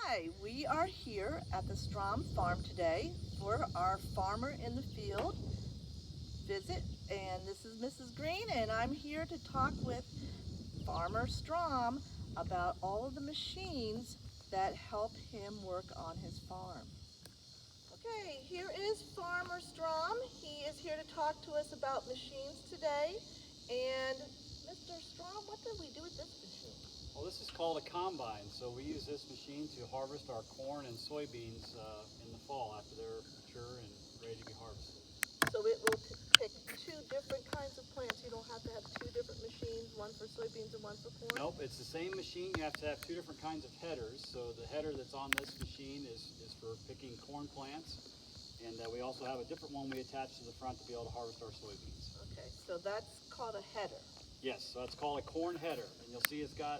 Hi, we are here at the Strom Farm today for our Farmer in the Field visit, and this is Mrs. Green, and I'm here to talk with Farmer Strom about all of the machines that help him work on his farm. Okay, here is Farmer Strom. He is here to talk to us about machines today. And Mr. Strom, what did we do with this machine? Well, this is called a combine. So we use this machine to harvest our corn and soybeans in the fall after they're mature and ready to be harvested. So it will pick two different kinds of plants. You don't have to have two different machines, one for soybeans and one for corn? Nope, it's the same machine. You have to have two different kinds of headers. So the header that's on this machine is for picking corn plants. And we also have a different one we attach to the front to be able to harvest our soybeans. Okay, so that's called a header. Yes, so it's called a corn header. And you'll see it's got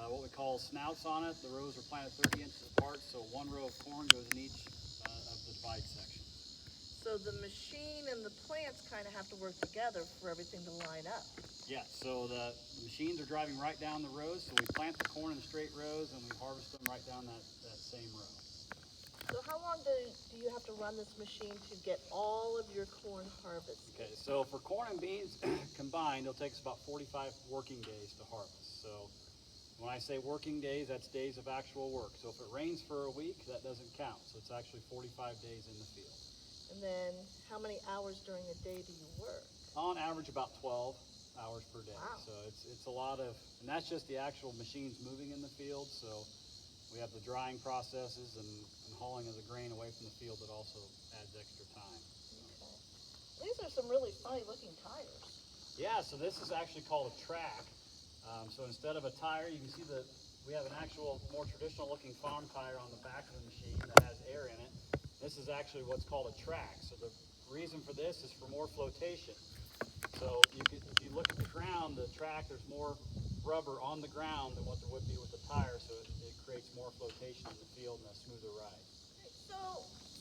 what we call snouts on it. The rows are planted 30 inches apart, so one row of corn goes in each of the divide sections. So the machine and the plants kind of have to work together for everything to line up. Yeah, so the machines are driving right down the rows, so we plant the corn in straight rows and we harvest them right down that same row. So how long do you have to run this machine to get all of your corn harvested? Okay, so for corn and beans combined, it'll take us about 45 working days to harvest. So when I say working days, that's days of actual work. So if it rains for a week, that doesn't count. So it's actually 45 days in the field. And then how many hours during a day do you work? On average, about 12 hours per day. Wow. So it's a lot of, and that's just the actual machines moving in the field. So we have the drying processes and hauling of the grain away from the field that also adds extra time. Okay. These are some really funny looking tires. Yeah, so this is actually called a track. So instead of a tire, you can see that we have an actual more traditional looking farm tire on the back of the machine that has air in it. This is actually what's called a track. So the reason for this is for more flotation. So if you look at the ground, the track, there's more rubber on the ground than what there would be with the tire, so it creates more flotation in the field and a smoother ride. So,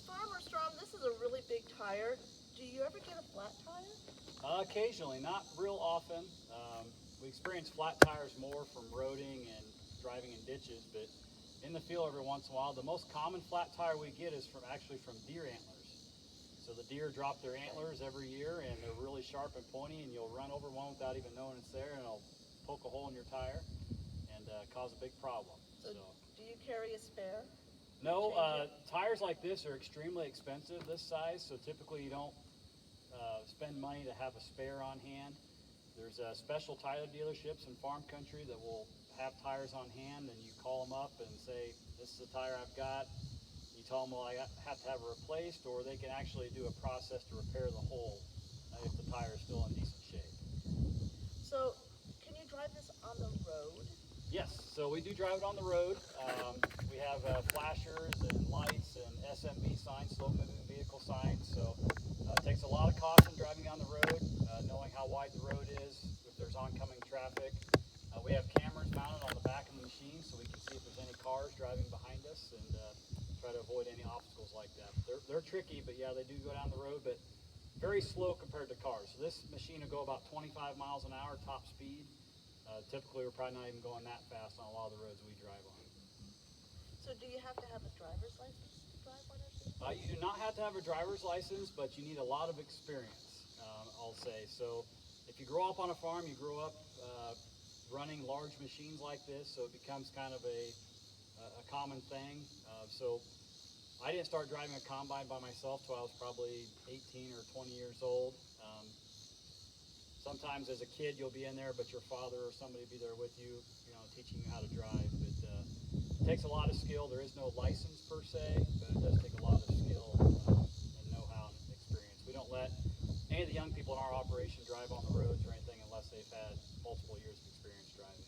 Farmer Strom, this is a really big tire. Do you ever get a flat tire? Occasionally, not real often. We experience flat tires more from roading and driving in ditches, but in the field every once in a while. The most common flat tire we get is actually from deer antlers. So the deer drop their antlers every year and they're really sharp and pointy, and you'll run over one without even knowing it's there, and it'll poke a hole in your tire and cause a big problem. So do you carry a spare? No, tires like this are extremely expensive this size, so typically you don't spend money to have a spare on hand. There's special tire dealerships in farm country that will have tires on hand, and you call them up and say, this is the tire I've got. You tell them, well, I have to have it replaced, or they can actually do a process to repair the hole if the tire is still in decent shape. So can you drive this on the road? Yes, so we do drive it on the road. We have flashers and lights and SMV signs, slow moving vehicle signs. So it takes a lot of caution driving on the road, knowing how wide the road is, if there's oncoming traffic. We have cameras mounted on the back of the machine so we can see if there's any cars driving behind us and try to avoid any obstacles like that. They're tricky, but yeah, they do go down the road, but very slow compared to cars. So this machine will go about 25 miles an hour top speed. Typically, we're probably not even going that fast on a lot of the roads we drive on. So do you have to have a driver's license to drive one of these? You do not have to have a driver's license, but you need a lot of experience, I'll say. So if you grow up on a farm, you grow up running large machines like this, so it becomes kind of a common thing. So I didn't start driving a combine by myself till I was probably 18 or 20 years old. Sometimes as a kid you'll be in there, but your father or somebody will be there with you, teaching you how to drive. But it takes a lot of skill. There is no license per se, but it does take a lot of skill and know-how and experience. We don't let any of the young people in our operation drive on the roads or anything unless they've had multiple years of experience driving.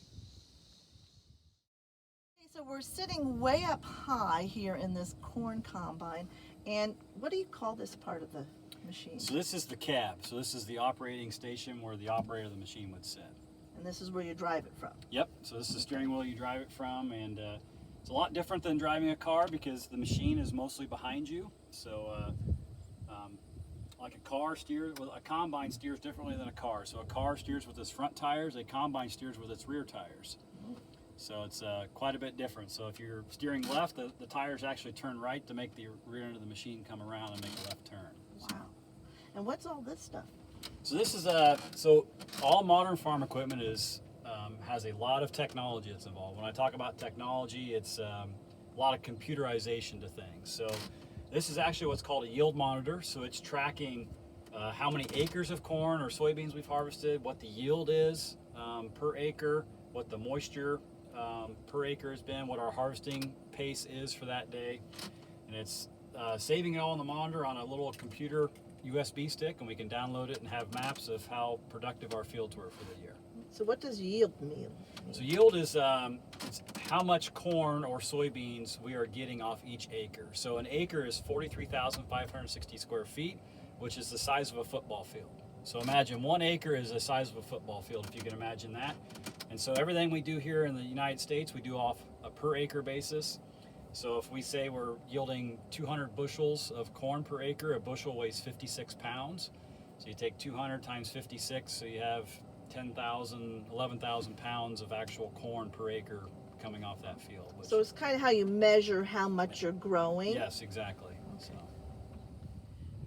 Okay, so we're sitting way up high here in this corn combine, and what do you call this part of the machine? So this is the cab. So this is the operating station where the operator of the machine would sit. And this is where you drive it from? Yep, so this is the steering wheel you drive it from, and it's a lot different than driving a car because the machine is mostly behind you. So like a combine steers differently than a car. So a car steers with its front tires, a combine steers with its rear tires. So it's quite a bit different. So if you're steering left, the tires actually turn right to make the rear end of the machine come around and make a left turn. Wow. And what's all this stuff? So this is so all modern farm equipment is has a lot of technology that's involved. When I talk about technology, it's a lot of computerization to things. So this is actually what's called a yield monitor. So it's tracking how many acres of corn or soybeans we've harvested, what the yield is per acre, what the moisture per acre has been, what our harvesting pace is for that day, and it's saving it all in the monitor on a little computer USB stick, and we can download it and have maps of how productive our fields were for the year. So what does yield mean? So yield is it's how much corn or soybeans we are getting off each acre. So an acre is 43,560 square feet, which is the size of a football field. So imagine 1 acre is the size of a football field, if you can imagine that. And so everything we do here in the United States, we do off a per acre basis. So if we say we're yielding 200 bushels of corn per acre, a bushel weighs 56 pounds. So you take 200 times 56, so you have 10,000, 11,000 pounds of actual corn per acre coming off that field. So it's kind of how you measure how much you're growing. Yes, exactly. So.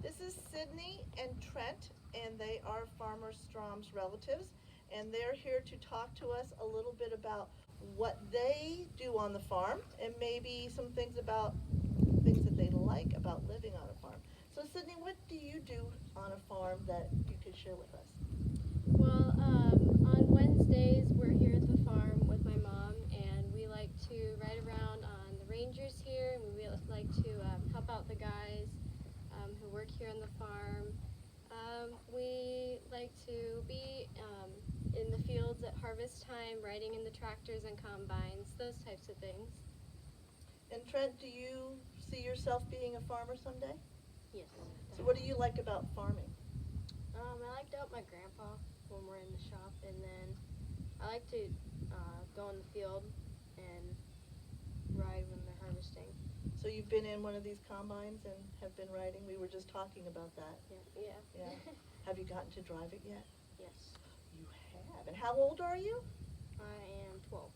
This is Sydney and Trent, and they are Farmer Strom's relatives, and they're here to talk to us a little bit about what they do on the farm and maybe some things that they like about living on a farm. So Sydney, what do you do on a farm that you could share with us? Well, on Wednesdays we're here at the farm with my mom, and we like to ride around on the rangers here, and we like to help out the guys who work here on the farm. We like to be in the fields at harvest time, riding in the tractors and combines, those types of things. And Trent, do you see yourself being a farmer someday? Yes. So what do you like about farming? I like to help my grandpa when we're in the shop, and then I like to go in the field and ride when they're harvesting. So you've been in one of these combines and have been riding? We were just talking about that. Yeah. Yeah. Have you gotten to drive it yet? Yes. You have. And how old are you? I am 12.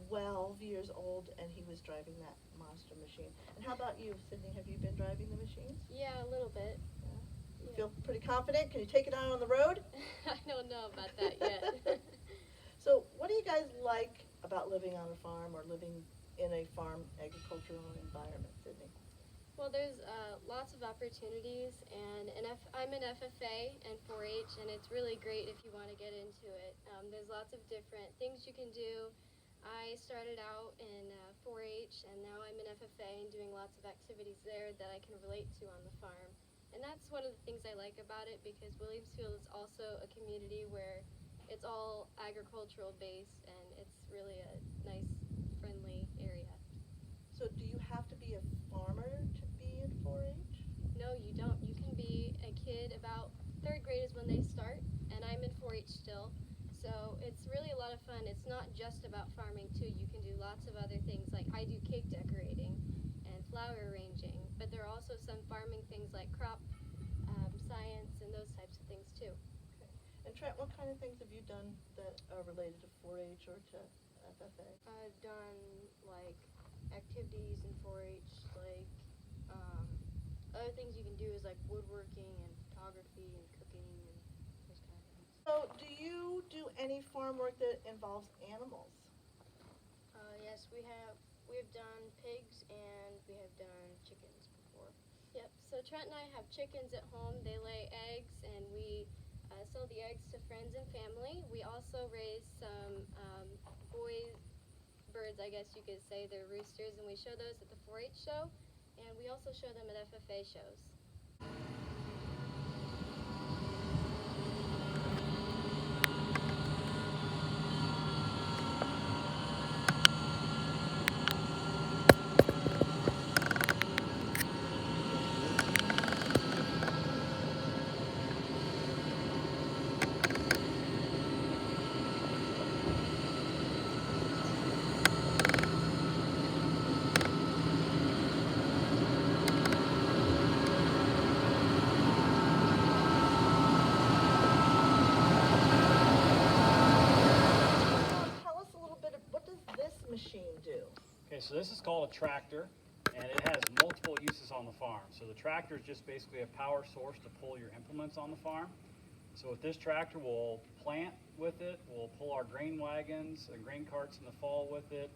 12 years old, and he was driving that monster machine. And how about you, Sydney? Have you been driving the machines? Yeah, a little bit. You feel pretty confident? Can you take it out on the road? I don't know about that yet. So what do you guys like about living on a farm or living in a farm agricultural environment, Sydney? Well, there's lots of opportunities, and I'm an FFA and 4-H, and it's really great if you want to get into it. There's lots of different things you can do. I started out in 4-H, and now I'm an FFA and doing lots of activities there that I can relate to on the farm. And that's one of the things I like about it, because Williamsfield is also a community where it's all agricultural based, and it's really a nice, friendly area. So do you have to be a farmer to be in 4-H? No, you don't. You can be a kid about 3rd grade is when they start, and I'm in 4-H still. So it's really a lot of fun. It's not just about farming too. You can do lots of other things, like I do cake decorating and flower arranging, but there are also some farming things like crop science and those types of things too. Okay. And Trent, what kind of things have you done that are related to 4-H or to FFA? I've done like activities in 4-H, like other things you can do is like woodworking and photography and cooking and those kind of things. So do you do any farm work that involves animals? Yes, we've done pigs and we have done chickens before. Yep, so Trent and I have chickens at home. They lay eggs, and we sell the eggs to friends and family. We also raise some boy birds, I guess you could say. They're roosters, and we show those at the 4-H show, and we also show them at FFA shows. Okay, so this is called a tractor, and it has multiple uses on the farm. So the tractor is just basically a power source to pull your implements on the farm. So with this tractor, we'll plant with it, we'll pull our grain wagons and grain carts in the fall with it.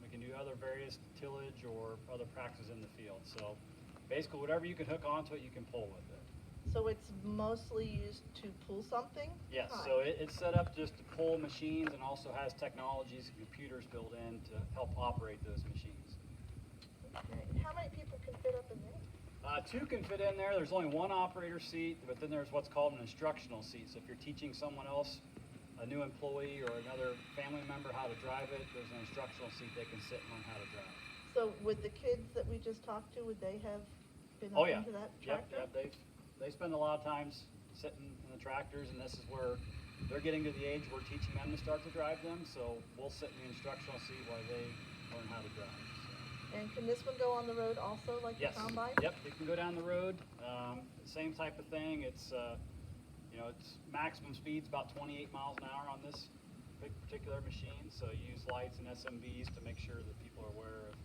We can do other various tillage or other practices in the field. So basically whatever you can hook onto it, you can pull with it. So it's mostly used to pull something? Yes, Hi. so it's set up just to pull machines and also has technologies and computers built in to help operate those machines. Okay. How many people can fit up in there? Two can fit in there. There's only one operator seat, but then there's what's called an instructional seat. So if you're teaching someone else, a new employee or another family member how to drive it, there's an instructional seat they can sit and learn how to drive. So with the kids that we just talked to, would they have been Oh up yeah, into that yep, tractor? yep. They spend a lot of times sitting in the tractors, and this is where they're getting to the age we're teaching them to start to drive them. So we'll sit in the instructional seat while they learn how to drive. So. And can this one go on the road also, like Yes. the combine? Yep, it can go down the road. Same type of thing. It's its maximum speed's about 28 miles an hour on this particular machine. So you use lights and SMBs to make sure that people are aware of.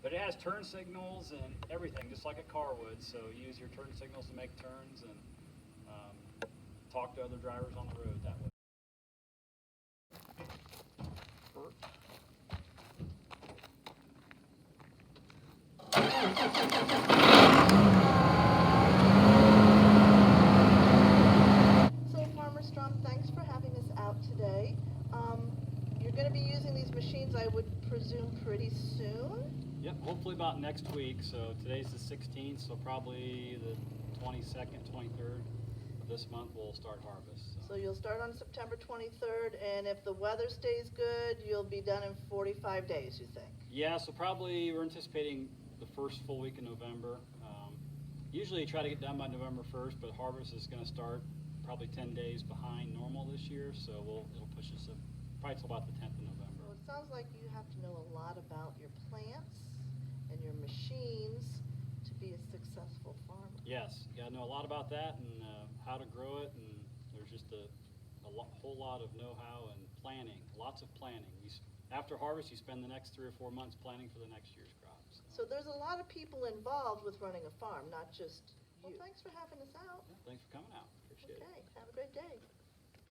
But it has turn signals and everything, just like a car would. So you use your turn signals to make turns and talk to other drivers on the road that way. So Farmer Strom, thanks for having us out today. You're going to be using these machines, I would presume, pretty soon? Yep, hopefully about next week. So today's the 16th, so probably the 22nd, 23rd of this month we'll start harvest. So you'll start on September 23rd, and if the weather stays good, you'll be done in 45 days, you think? Yeah, so probably we're anticipating the first full week in November. Usually you try to get done by November 1st, but harvest is going to start probably 10 days behind normal this year, so it'll push us probably till about the 10th of November. Well, it sounds like you have to know a lot about your plants and your machines to be a successful farmer. Yes, you got to know a lot about that and how to grow it, and there's just a whole lot of know-how and planning, lots of planning. After harvest, you spend the next 3 or 4 months planning for the next year's crops. So there's a lot of people involved with running a farm, not just you. Well, thanks for having us out. Yeah, thanks for coming out. Appreciate it. Okay, have a great day.